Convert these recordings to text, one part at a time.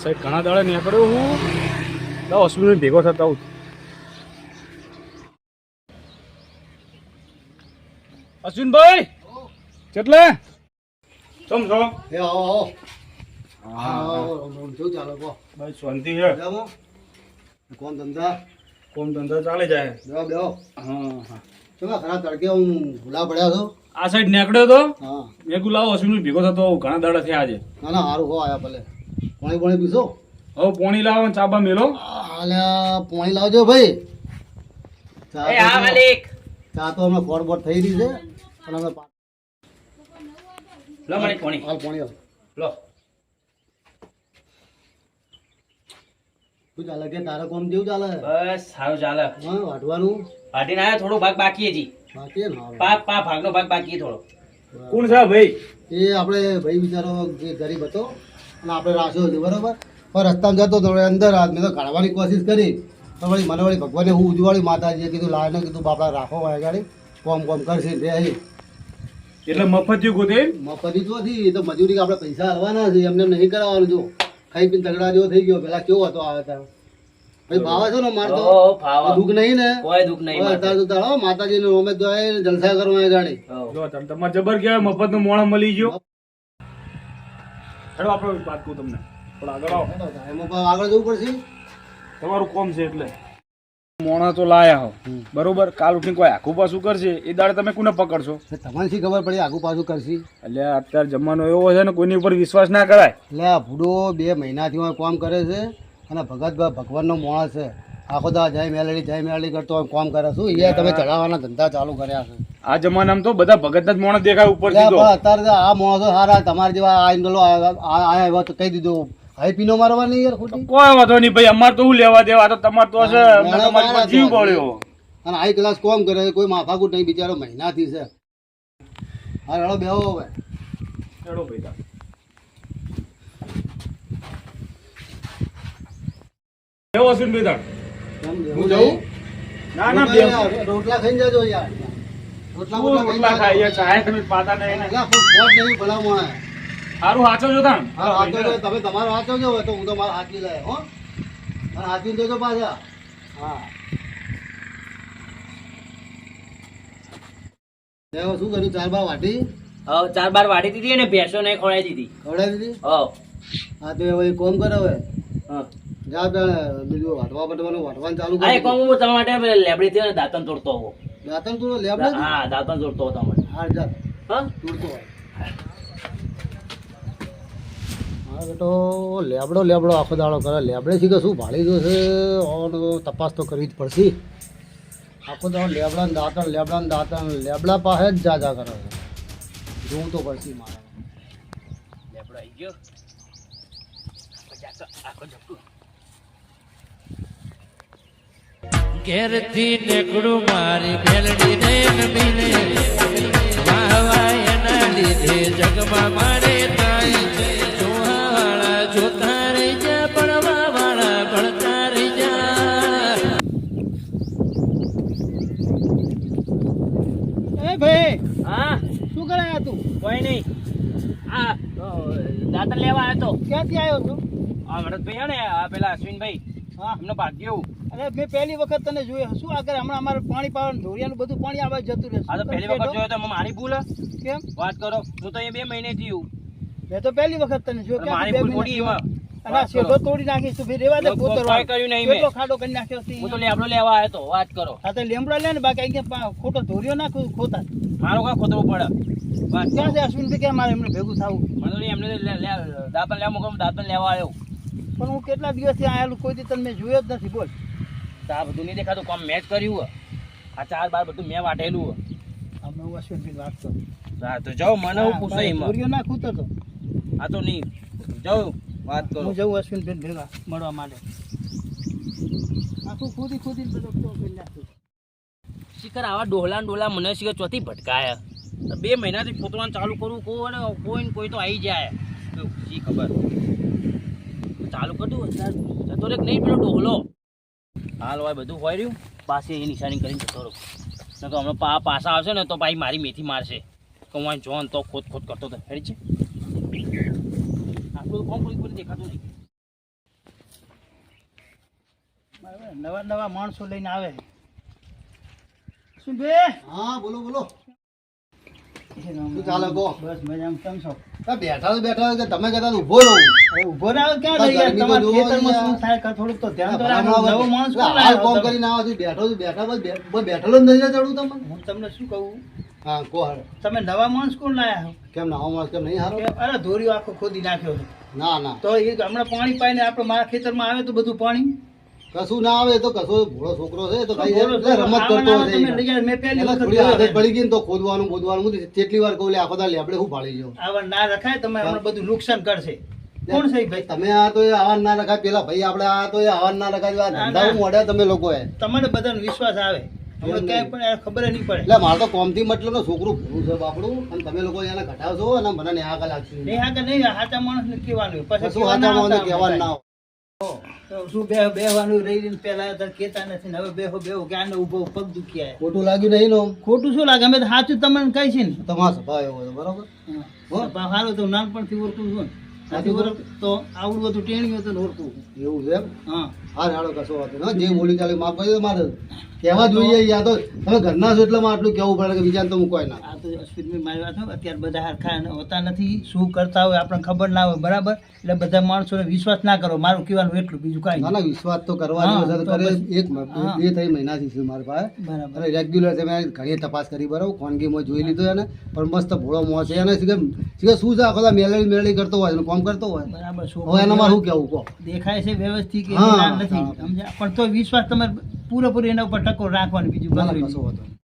Side ઘણા દાડે નીકળ્યો હું તો અશ્વિન ભેગો થતા હું અશ્વિનભાઈ કેટલે ચમ છો એ આવો આવો શું ચાલે કો ભાઈ શાંતિ છે કોમ ધંધા ચાલે જાય બેહો બેહો હા હા ચલો ખરા તડકે હું ભૂલા પડ્યા છો આ સાઈડ નીકળ્યો તો હા મેં ગુલાવો અશ્વિન ભેગો થતો ઘણા દાડા થયા આજે ના ના સારું હો આયા ભલે પાણી પીશો હવે પોણી લાવો ને ચાબા મેલો અલ્યા પાણી લાવજો ભાઈ એ હા માલિક ચા તો અમે ફોડ બોડ થઈ રહી છે અને અમે લો માલિક પાણી હાલ પાણી આવ લો શું ચાલે કે તારે કોમ જેવું ચાલે બસ સારું ચાલે હા વાટવાનું પાટીને આયા થોડો ભાગ બાકી હજી બાકી ને હારું. પા ભાગનો ભાગ બાકી થોડો કોણ છે ભાઈ એ આપણે ભાઈ બિચારો જે ગરીબ હતો અને આપણે રાખ્યો હતો બરોબર પણ રસ્તામાં જતો તો અંદર મેં તો કાઢવાની કોશિશ કરી પણ વળી મને વળી ભગવાને હું ઉજવાળી માતાજીએ કીધું લાવીને કીધું બાપડા રાખો ગાડી કોમ કરશે રે એટલે મફતિયું ગોતે મફતી તો હતી એ તો મજૂરી આપણે પૈસા હલવાના છે એમને નહીં કરાવવાનું જો ખાઈ પીને તગડા જેવો થઈ ગયો પેલા કેવો હતો આવે ત્યાં ભાઈ ભાવે છે ને મારતો ઓ ફાવા દુઃખ નહીં ને કોઈ દુઃખ નહીં મારે. અત્યારે તો તાળો માતાજીને રોમે તો જલસા કરવા ગાડી હોવ. જો તમારે જબર કહેવાય મફત નું મોણા મળી ગયો હેડો આપણે વાત કહું તમને પણ આગળ આવો એમાં પણ આગળ જવું પડશે તમારું કોમ છે એટલે મોણા તો લાયા હો બરોબર કાલ ઉઠીને કોઈ આખું પાછું કરશે એ દાડે તમે કોને પકડશો તમને શી ખબર પડી આગુ પાછું કરશી એટલે અત્યારે જમવાનો એવો છે ને કોઈની ઉપર વિશ્વાસ ના કરાય એટલે આ ભૂડો 2 મહિનાથી કામ કરે છે અને ભગવાનનો માણસ છે આખો દા જય મેલડી કરતો હોય કામ કરે શું એ તમે ચડાવવાના ધંધા ચાલુ કર્યા છે આ જમાનામાં તો બધા ભગતના જ માણસ દેખાય ઉપરથી તો પણ અત્યારે તો આ માણસો સારા તમારા જેવા આયા એવા તો કહી દીધું હાઈ પીનો મારવા નહીં યાર ખોટી કોઈ વાંધો નહીં ભાઈ અમારે તો શું લેવા દેવા આ તો તમારે તો હશે અમને મોણા તમારી પર મારા જીવ તો પડ્યો અને હાઈ ક્લાસ કામ કરે છે કોઈ માથાકૂટ નહીં બિચારો મહિનાથી છે હા હેડો બેહો હવે હેડો ભાઈ તાર. કેવો અશ્વિનભાઈ તાર? કેમ બેહો હું જાઉં? ના ના બે રોટલા ખાઈને જજો યાર રોટલા રોટલા ખાઈ યાર ચાય તમે પાતા નહીં ને નહીં ભલા મોણા સારું હાચો જો તાણ હા હાચો તમે તમારો હાચો જો તો હું તો મારા હાચી લે હો અને હાચી દેજો પાછા હા દેવો શું કર્યું 4 બાર વાટી હોવ, 4 બાર વાડી દીધી અને ભેંસો ને ખવડાવી દીધી ખવડાવી દીધી હોવ. હા તો હવે કોમ કરે હવે હા. જા બીજું વાટવાનું ચાલુ આ કરી એક કામ હું તમારા માટે લેબડી થી દાંતણ તોડતો હોઉં. દાતન તું લેબડે હા દાંતણ તોડતો હોઉં તમારે. હા જા હા તૂટતો હોય હા બેટો લેબડો આખો દાડો કરે લેબડે થી કે શું ભાળી ગયો છે તપાસ તો કરવી જ પડશે આખો દાડો લેબડા ને દાંતણ લેબડા પાસે જ જા કરે છે જોવું તો પડશે મારે લેબડો આવી ગયો. આખો ઝપટું. ઘેરથી નીકળું મારી મેલડી ને નમીને વાહવા એના લીધે જગમાં મારે તાઈ જોવાવાળા જોતા રહી જા ભણવા વાળા ભણતા રહી જા. એ ભાઈ હા શું કરે તું કોઈ નહીં. આ દાંતણ લેવા આવ્યો તો ક્યાંથી આવ્યો છું આ ભરતભાઈ ને આ પેલા અશ્વિનભાઈ હા એમનો ભાગ્ય એવું. અરે મેં પહેલી વખત તને જોયો શું આગળ હમણાં અમારે પાણી પાવાનું ઢોરિયાનું બધું પાણી આવવા જતું રહેશે આ તો પહેલી વખત જોયો તો મારી ભૂલ હે? કેમ વાત કરો હું તો અહીંયા 2 મહિને થયું. મેં તો પહેલી વખત તને જોયો મારી ભૂલ થોડી એમાં. અને આ શેઢો તોડી નાખીશ તું રેવા દે પોતર કોઈ કર્યું નહીં મેં. કેટલો ખાડો કરી નાખ્યો છે હું તો લેબડો લેવા આવ્યો તો વાત કરો. આ તો લેમડો લે ને બાકી અહીંયા ખોટો ધોરિયો નાખું ખોતા મારો કાં ખોતરવું પડે વાત કરો. ક્યાં છે અશ્વિનભાઈ કે મારે એમને ભેગું થવું મને તો એમને દાંતણ લેવા મોકલો દાંતણ લેવા આવ્યો. પણ હું કેટલા દિવસથી આયેલું કોઈ દી તને મેં જોયો જ નથી બોલ તો આ બધું નહીં દેખાતું કામ મેચ કર્યું હે. આ 4 બાર બધું મેં વાટેલું હે. અમે હું અશ્વિનભાઈ વાત કરું હા તો જાઓ મને હું પૂછે એમાં. ધોરિયો ના ખૂતરતો આ તો નહીં જાઓ વાત કરો. હું જઉં અશ્વિનભાઈ ભેગા મળવા માટે આખું ખોદી બધો કરી નાખ્યું શિખર આવા ડોહલા મને શિખર ચોથી ભટકાયા. 2 મહિનાથી ફોતવાનું ચાલુ કરું કોઈ તો આવી જાય તો શી ખબર ચાલુ કરી દઉં જતો રે નહીં પેલો ડોહલો હાલ હોય બધું હોય રહ્યું પાછી એ નિશાની કરીને જતો રહું. ન તો હમણાં પાછા આવશે ને તો ભાઈ મારી મેથી મારશે કે હું જોન તો ખોદ કરતો હતો હેડી છે આટલું કોમ કોઈ દેખાતું નહીં. નવા નવા માણસો લઈને આવે શું બે હા બોલો બોલો શું ચાલે કહો બસ મજામાં કેમ છો બેઠા તો કે તમે કહેતા ઊભો રહો અરે ઉભો રહ્યો ક્યાં રહી યાર ગરમી તો તમારા જુઓ ખેતરમાં યાર. શું થાય કાં થોડુંક તો ધ્યાન તો બરાબર. રાખો નવો માણસ કોણ હાલ લાવ્યો કોમ તમે? કરીને આવો છું બેઠો છું બેઠા બસ બેઠેલો જ નહીં ચડું તમને હું તમને શું કહું હા કહો હાલ. તમે નવા માણસ કોણ લાયા કેમ ના માણસ કેમ નહીં હારો છો અરે ધોરીઓ આખો ખોદી નાખ્યો છે ના ના તો એ હમણાં પાણી પાઈને આપણે મારા ખેતરમાં આવે તો બધું પાણી કશું ના આવે એ તો કશો ભોળો છોકરો છે એ તો ખાઈ બોલો, જાય. એટલે રમત કરતો આવા હશે તમે એ. લઈ જાઓ. મેં પહેલી એટલે વખત થોડી આદત જોયો. પડી ગઈ ને તો ખોદવાનું બોદવાનું હું કેટલી વાર કહું લે આખો દાડે આપણે શું ભાળી જાઓ આવા ના રખાય તમે હમણાં બધું નુકસાન કરશે કોણ છે એ ભાઈ તમે આ તો એ આવાન ના રખાય પેલા ભાઈ આપણે આ તો એ આવાન ના રખાય આ ના, ધંધા ના. મોડ્યા તમે લોકોએ તમારે બધાનો વિશ્વાસ આવે હમણાં ક્યાંય પણ ખબર નહીં પડે એટલે મારે તો કોમથી મતલબ ને છોકરું ભૂલું છે બાપડું અને તમે લોકો એને ઘટાવશો અને મને ન્યા કાલ લાગશે નહીં હા કે નહીં સાચા માણસને કહેવાનું પછી કશું કહેવા ના હાથામાં આવતા કહેવાનું ના હોય. તો શું બેહવાનું રહી રહીને પહેલા તો કહેતા નથી ને હવે બેહો ક્યાં ઊભો પગ દુખી આવે ખોટું લાગ્યું નહીં ને આમ? ખોટું શું લાગે અમે તો સાચું તમને કહી છે ને તમારો સ્વભાવ એવો છે બરોબર સારું તો નાનપણથી ઓળખું છું ને સાચું ઓળખ તો આવડું હતું ટેણ્યું હતું ને ઓળખું એવું છે એમ હા હા હાડો કશો વાંધો નહીં. જે બોલી ચાલે માફ કરી દો મારે કહેવા જોઈએ યા તો તમે ઘરના છો એટલે મારે આટલું કહેવું પડે કે બીજાને તો મૂકવાય ના આ તો અશ્વિનભાઈ મારી વાત હોય અત્યારે બધા હરખા હોતા નથી શું કરતા હોય આપણને ખબર ના હોય બરાબર એટલે બધા માણસોને વિશ્વાસ ના કરો મારું કહેવાનું એટલું બીજું કાંઈ ના નહીં. ના વિશ્વાસ તો કરવાનો હા, છે તો તો કરે બસ. એક હા. બે ત્રણ મહિનાથી છે મારા પાસે બરાબર અને રેગ્યુલર તમે ઘણી તપાસ કરી બરાબર ખાનગીમાં જોઈ લીધો એને પણ મસ્ત ભોળો મોં છે એને શું શું છે આખો દાડો મેળવી કરતો હોય અને કામ કરતો હોય બરાબર હવે એના માં શું કેવું કહો દેખાય છે વ્યવસ્થિત કે હા, ના નથી હા. સમજ્યા પણ તો વિશ્વાસ તમારે પૂરેપૂરો એના ઉપર ટકો રાખવાનો બીજું ના, ના, કશું કશો નહીં. વાંધો નહીં.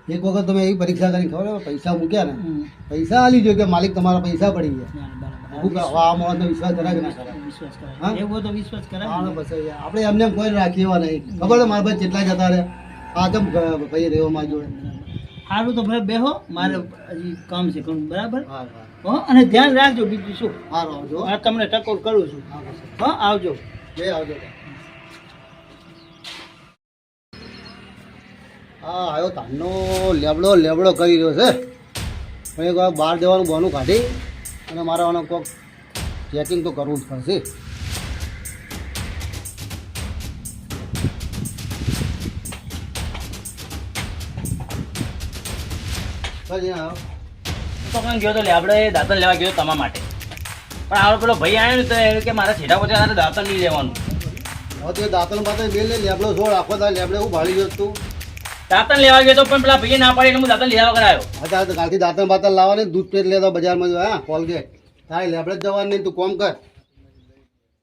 એક વખત તમે એવી પરીક્ષા કરી ખબર છે? પૈસા મૂક્યા ને હમ. પૈસા આલી જો કે માલિક તમારા પૈસા પડી ગયા ના, બરાબર. શું કહો? આ માણસનો વિશ્વાસ કરાય કે ના કરાય? વિશ્વાસ હા? કરાય એવો તો વિશ્વાસ કરાય હા, ને. બસ યાર. આપણે એમને એમ કોઈ રાખી એવા નહીં ખબર છે મારા ભાઈ કેટલા જતા રહે આ કેમ ભાઈ રહેવા માં જોડે સારું તો ભાઈ બેહો મારે હજી કામ છે ઘણું બરાબર હા હા હો અને ધ્યાન રાખજો બીજું શું હા આવજો આ તમને ટકોર કરું છું હા બસ. હા આવજો બે આવજો હા આવ્યો તાનો લેબડો કરી રહ્યો છે પણ એક વાર બહાર જવાનું બહાનું કાઢી અને મારે આનો કોક ચેકિંગ તો કરવું જ પડશે કઈ આવ્યો તો પણ ગયો તો આપણે દાંતણ લેવા ગયો તમારા માટે પણ આવો પેલો ભાઈ આવ્યો ને તો એ કે મારા છેડા પોચા દાંતણ નહીં લેવાનું હવે તે દાંતણ બાતણ બે લે લેબડો છોડ આખો દા લેબડે હું ભાળી ગયો તું દાંતણ લેવા ગયો તો પણ પેલા ભાઈએ ના પાડી એટલે હું દાંતણ લેવા વગર આવ્યો અત્યારે તો કાલથી દાંતણ બાતણ લાવવાની દૂધ પેટ લેતો બજારમાં જો હા કોલગેટ તારે લેબડે જ જવાનું નહીં તું કોમ કર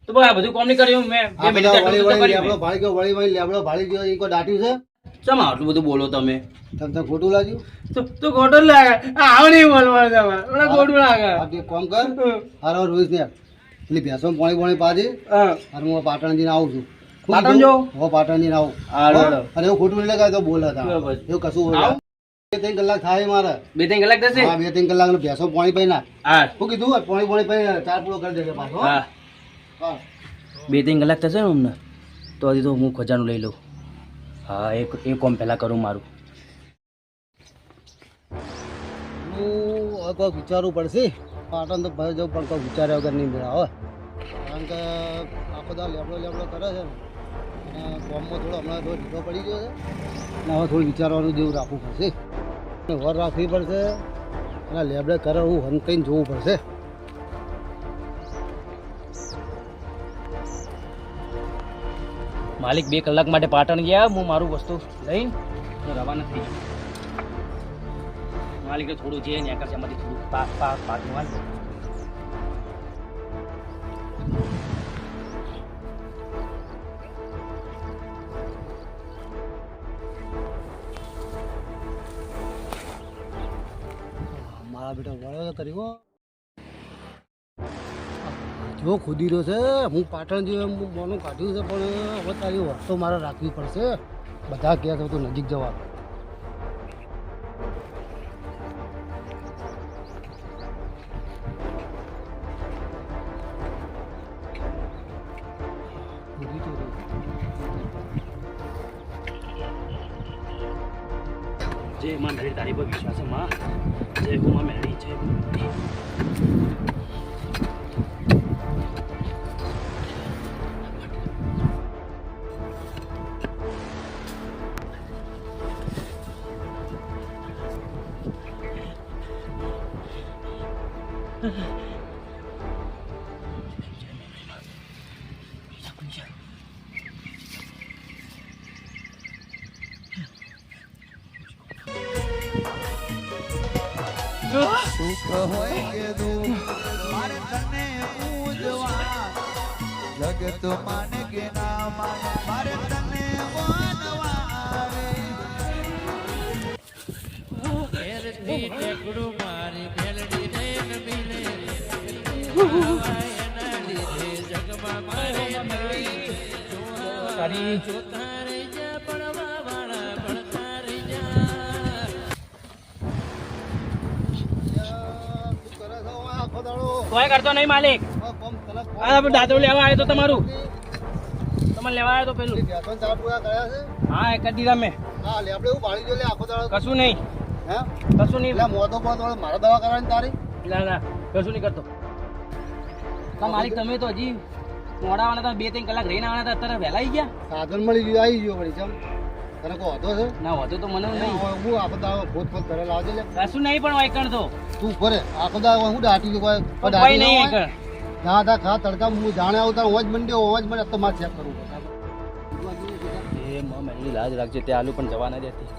તો બસ આ બધું કોમ નહીં કર્યું મેં બે આ મિનિટ બધા આટલું વળી બધું વળી કર્યું લેબડો મેં. ભાળી ગયો વળી લેબડો ભાળી ગયો એ કોઈ દાટ્યું છે ચમ આટલું બધું બોલો તમે તમને ખોટું લાગ્યું તો ખોટો જ લાગે આવ નહીં બોલવાનું તમારે મને ખોટું લાગે આ તું એક કામ કર હારો રોજ ને પેલી ભેંસો પાણી પાજે અને હું પાટણ જઈને આવું છું શું પાટણ કીધું? જાઓ? હો પાટણ જઈને આવું હાલો, હો? હાલો. અને એવું ખોટું નહીં લગાય તો બોલે હતા બરાબર. એવું કશું બોલે આવું? 2-3 કલાક થાય મારે 2-3 કલાક થશે હા 2-3 કલાક ભેંસો પાણી પી ના હા શું કીધું પાણી પી ચાર પૂરો કરી દેજે પાછો હો? હા હા 2-3 કલાક થશે ને અમને તો હજી તો હું ખજાનું લઈ લઉં હા એ કોમ પહેલાં કરું મારું હું હવે કોઈક વિચારવું પડશે પાટણ તો ભરે જવું પણ કોઈ વિચાર્યા વગર નહીં મેળા હવે કારણ કે આખો દા લેબડો કરે છે ને અને ફોર્મમાં થોડો હમણાં થોડો ઢીલો પડી ગયો છે અને હવે થોડું વિચારવાનું જેવું રાખવું પડશે અને વર રાખવી પડશે અને લેબડે કરે હું હંકાઈને જોવું પડશે માલિક 2 કલાક માટે પાટણ ગયા હું મારું વસ્તુ લઈને રવાના થઈ ગયો માલિકે થોડું છે ને આકાશ એમાંથી થોડું પાકનું હાલ મારા બેટા વળો કર્યો જો ખુદી રહ્યો છે હું પાટણ જે હું બોનું કાઢ્યું છે પણ હવે તારી વસ્તુ મારે રાખવી પડશે બધા કહે છે તું નજીક જવા જય માં મેળી તારી પર વિશ્વાસ છે માં જય હો માં મેળી જય હો મેળી. સુખ હોય કે દુઃખ મારે તને પૂજવા જગત માને કે ના માને મારે તને માનવા રે ઘેરથી ટેકડું મારી મેલડી નયન મિલે હવાય એના લીધે જગમાં મારે તારી જોતા રહી જા પડવા વાળા પડતા રહી જા શું કરે છે હવે આખો દાડો? કોઈ કરતો નહીં માલિક. આ કોમ તલબ કોમ આ આપણે દાદરો લેવા આવ્યો તો તમારું. તમારે લેવા આવ્યો તો પેલું. બેસન ચા પૂરા કર્યા છે? હા એ કરી દીધા મેં. હા લે આપણે એવું ભાળી જો લે આખો દાડો. કશું નહીં, હે કશું નહીં. એટલે મોતો પડતો મારે દવા કરવાની તારી? ના ના કશું નહીં કરતો. કા માલિક તમે તો હજી મોડા આવવાના હતા, 2-3 કલાક રહીને આવવાના હતા, અત્યારે વહેલા આવી ગયા. સાધન મળી ગયું આવી ગયો વળી ચમ તને કોઈ હતો છે? ના હોતો તો મને નહીં. હવે હું આખો દાડો ફોટ કરે લાવજે લે. કશું નહીં પણ વાયકણ તો તું ફરે આખો દાડો હું દાટી ગયો કોઈ કોઈ નહીં વાયકણ. ના તા ખા તડકા હું જાણે આવતા હોજ મંડ્યો હોજ મને તો માર ચેક કરવું પડે. એ મમ્મી લાજ રાખજે, તે આલુ પણ જવા ના દેતી.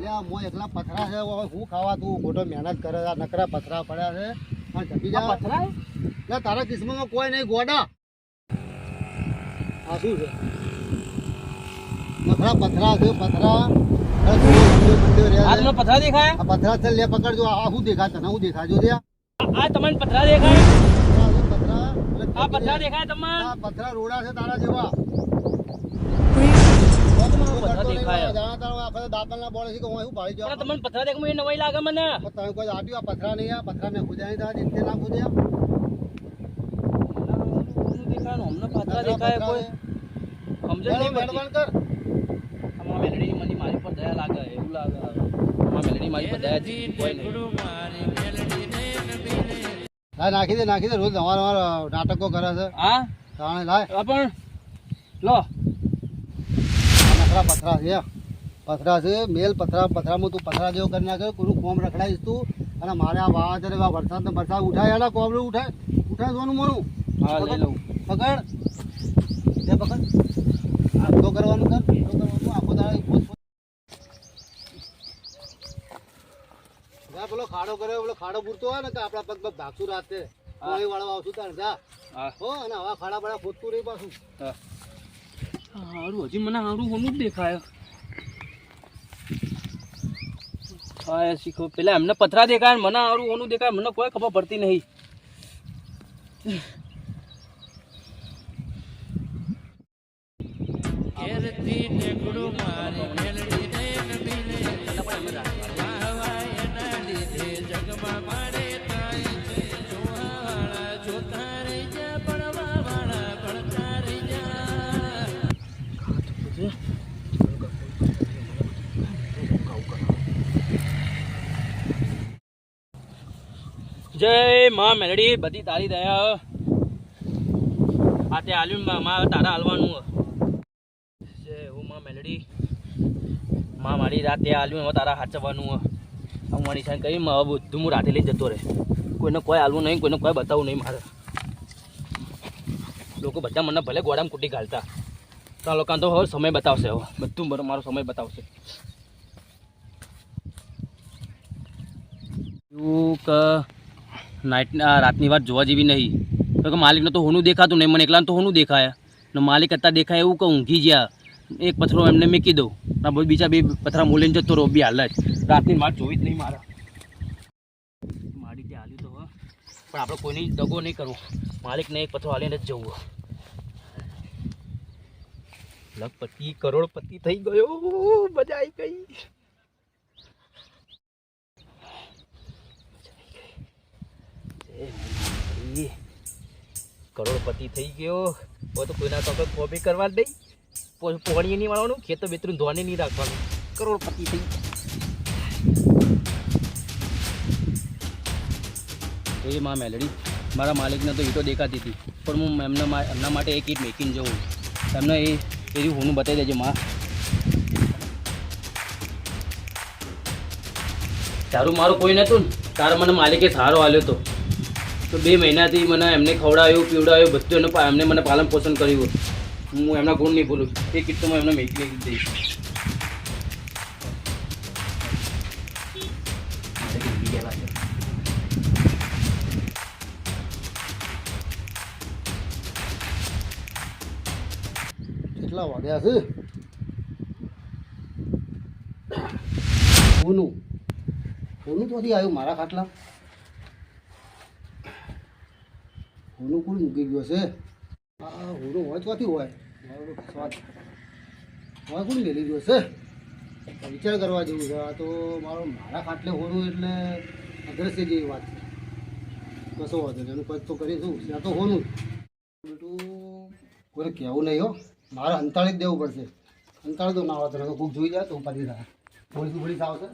લે આ મો એકલા પથરા છે હવે હું ખાવા તું ખોટો મહેનત કરે આ નકરા પથરા પડ્યા છે અને જપી જા. પથરાય લે તારા કિસ્મતમાં કોઈ નહીં ગોડા. આ શું છે? પથરા છે પથરા. આ તમને પથરા દેખાય? આ પથરા છે લે પકડજો. આ શું દેખાય તને? હું દેખાજો લે આ તમને પથરા દેખાય? પથરા આ પથરા દેખાય તમને? આ પથરા રોડા છે તારા જેવા. પથરા દેખાય. દાંતણના બોળે છે કે હું શું ભાળી પણ જાઉં? તમને પથરા દેખ મને નવાઈ લાગે મને. તમે કોઈ આટ્યું આ પથરા નહીં? આ પથરા મેં ખુદ્યા નહીં થયા રીતે ના ખુદ્યા. દેખાય ને અમને પથરા દેખાય કોઈ સમજ નહીં પડતી. બંધ કર. આમાં મેલડી મને મારી પર દયા લાગે એવું લાગે. આમાં મેલડી મારી પર દયા છે કોઈ નહીં. ટેકડું મારી મેલડી નયન મિલે લાય નાખી દે રોજ નવા નાટકો કરે છે. હા તાણે લાય આ પણ લો આ નકરા પથરા છે. પથરા છે મેલ પથરામાં તું પથરા જેવો કરી નાખે પૂરું કોમ રખડાઈશ તું. અને મારે આ વાવાઝોડે વરસાદ ઉઠાય એના કોમડું ઉઠાય જોવાનું મોનું. હા લઈ લઉં. પકડ તે પકડ. આખો કરવાનું કર આખો દાડો પેલો ખાડો કર્યો પેલો ખાડો પૂરતો હોય ને કે આપણા પગ પગ ભાગશું રાતે પાણી વાળવા આવશું તાર જા. હા હો અને આવા ખાડા બડા ખોદતું રહી પાછું. હારું હજી મને હારું હોનું જ દેખાય. હા એ શીખો પેલા એમને પથરા દેખાય ને મને હારું હોનું દેખાય, મને કોઈ ખબર પડતી નહીં. ઘેરથી ટેકડું મારી મેલડી નયન મિલે હવાય એના લીધે જગમાં મારે તાઈ જોવા વાળા જોતા રહી જા પડવા વાળા પડતા રહી જા જય માં મેલડી, બધી તારી દયા. આ તે આલ્યું માં તારા હાલવાનું. જય હો માં મેલડી, માં મારી રાતે આલ્યું હવે તારા હાચવવાનું. હું મારી સાહેબ કહી હવે બધું હું રાતે લઈ જતો રહે. કોઈને કોઈ હાલવું નહીં, કોઈને કોઈ બતાવવું નહીં મારે. લોકો બધા મને ભલે ગોડામાં કૂટી ઘાલતા, તો આ લોકોને તો હવે સમય બતાવશે. હવે બધું મારો સમય બતાવશે. એવું કે રાતની વાત જોવા જેવી નહીં. તો કે માલિકને તો હોનું દેખાતું નહીં, મને એકલાને તો હોનું દેખાય ને માલિક અત્યારે દેખાય એવું કે ઊંઘી ગયા. એક પથરો એમને મેકી દઉં, બીજા 2 પથરા મોલીને જતો રહો બી હાલ જ. રાતની વાત જોવી જ નહીં મારે. મારી ત્યાં હાલ્યું તો હવે પણ આપણે કોઈની દગો નહીં કરવો. માલિકને એક પથરો હાલીને જ જવું. લખપતિ કરોડપતિ થઈ ગયો, મજા આવી ગઈ. કરોડપતિ થઈ ગયો. હવે તો કોઈના તો કોપી કરવા જ નહીં. પોહણીએ નહીં વાળવાનું, ખેતર બેતરું ધોવાને નહીં રાખવાનું. કરોડપતિ થઈ એ માં મેલડી મારા માલિકને તો ઈંટો દેખાતી હતી, પણ હું એમના માટે એક ઈંટ મેકીને જઉં. એમને એ હોનું બતાવી દેજે માં. તારું મારું કોઈ નહોતું ને, તારે મને માલિકે સહારો આલ્યો હતો. તો 2 મહિનાથી મને એમને ખવડાવ્યું પીવડાવ્યું બધું એમને મને પાલન પોષણ કર્યું. હું એમના ગુણ નહીં બોલું. એ કીટ તો હું એમને મેકી દઈશ. કેટલા વાગ્યા છે? હોનું ત્યાંથી આવ્યું મારા ખાટલા? હોનું કોણ મૂકી ગયો છે? આ હોનું હોય ત્યાંથી હોય હોય કોણ લઈ ગયો છે? વિચાર કરવા જેવું છે. આ તો મારા ખાટલે હોનું એટલે અગ્રસ્ય જેવી વાત છે. કશો વાંધો નહીં, એનું કંઈક તો કરીશું. ત્યાં તો હોનું બેટું કોઈને કહેવું નહીં હો, મારે અંતાળી જ દેવું પડશે. અંતાળી તો ના આવતો તો કોઈક જોઈ જાય તો ઉપાડી થાય. પોલીસ આવશે.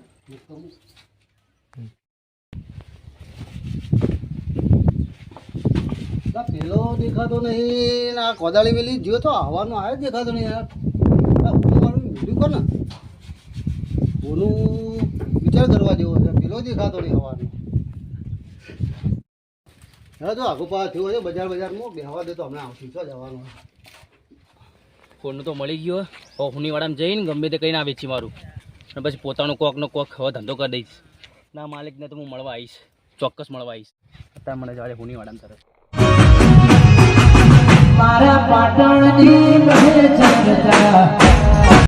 પેલો દેખાતો નહીં ને આ કોદાળી વેલી જો તો આવવાનો આવે દેખાતો નહીં યાર. મેળ્યું કોને ઓનું વિચાર કરવા જેવો છે. પેલો દેખાતો નહીં હવાનો. હા તો આખો પા થયો છે બજારમાં બેહવા દે તો હમણાં આવતી છો જવાનું. ફોનનું તો મળી ગયો. હવે હુનીવાડામાં જઈને ગમે તે કંઈ ના વેચી મારું, અને પછી પોતાનો કોકનો કોક હવે ધંધો કરી દઈશ. ના માલિકને તો હું મળવા આવીશ, ચોક્કસ મળવા આવીશ. અત્યારે મને જાડે હુનીવાડામાં તરફ. મારા પાટણની બહે ચંદ્રા